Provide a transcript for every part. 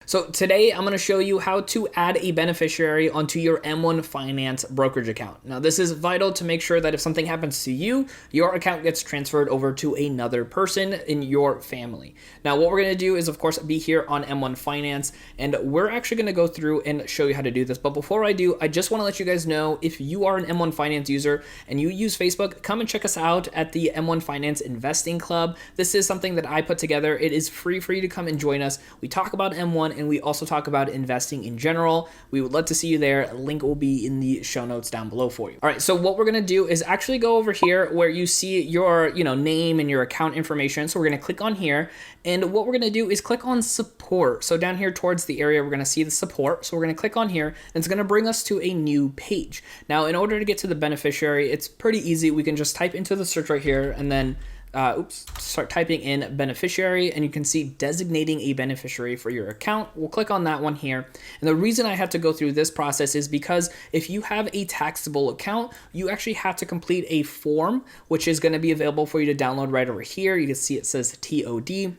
So today I'm going to show you how to add a beneficiary onto your M1 Finance brokerage account. Now this is vital to make sure that if something happens to you, your account gets transferred over to another person in your family. Now what we're going to do is of course be here on M1 Finance, and we're actually going to go through and show you how to do this. But before I do, I just want to let you guys know, if you are an M1 Finance user and you use Facebook, come and check us out at the M1 Finance Investing Club. This is something that I put together. It is free for you to come and join us. We talk about M1 and we also talk about investing in general. We would love to see you there. Link will be in the show notes down below for you. All right, so what we're gonna do is actually go over here where you see your name and your account information. So we're gonna click on here, and what we're gonna do is click on support. So down here towards the area, we're gonna see the support. So we're gonna click on here, and it's gonna bring us to a new page. Now, in order to get to the beneficiary, it's pretty easy. We can just type into the search right here, and then start typing in beneficiary, and you can see designating a beneficiary for your account. We'll click on that one here. And the reason I have to go through this process is because if you have a taxable account, you actually have to complete a form, which is going to be available for you to download right over here. You can see it says TOD.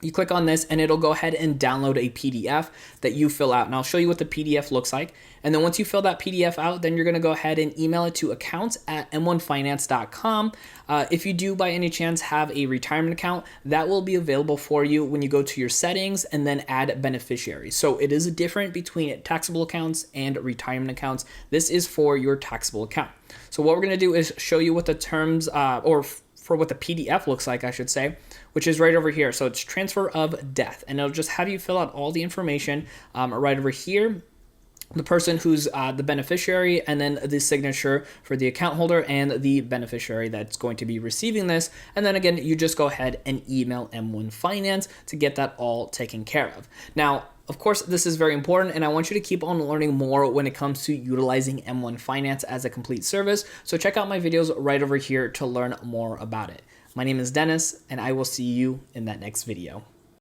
You click on this and it'll go ahead and download a PDF that you fill out. And I'll show you what the PDF looks like. And then once you fill that PDF out, then you're gonna go ahead and email it to accounts@m1finance.com. If you do by any chance have a retirement account, that will be available for you when you go to your settings and then add beneficiaries. So it is different between taxable accounts and retirement accounts. This is for your taxable account. So what we're gonna do is show you what the terms, for what the PDF looks like, I should say, which is right over here. So it's transfer of death, and it'll just have you fill out all the information right over here, the person who's the beneficiary, and then the signature for the account holder and the beneficiary that's going to be receiving this. And then again, you just go ahead and email M1 Finance to get that all taken care of. Now, of course, this is very important, and I want you to keep on learning more when it comes to utilizing M1 Finance as a complete service. So check out my videos right over here to learn more about it. My name is Dennis, and I will see you in that next video.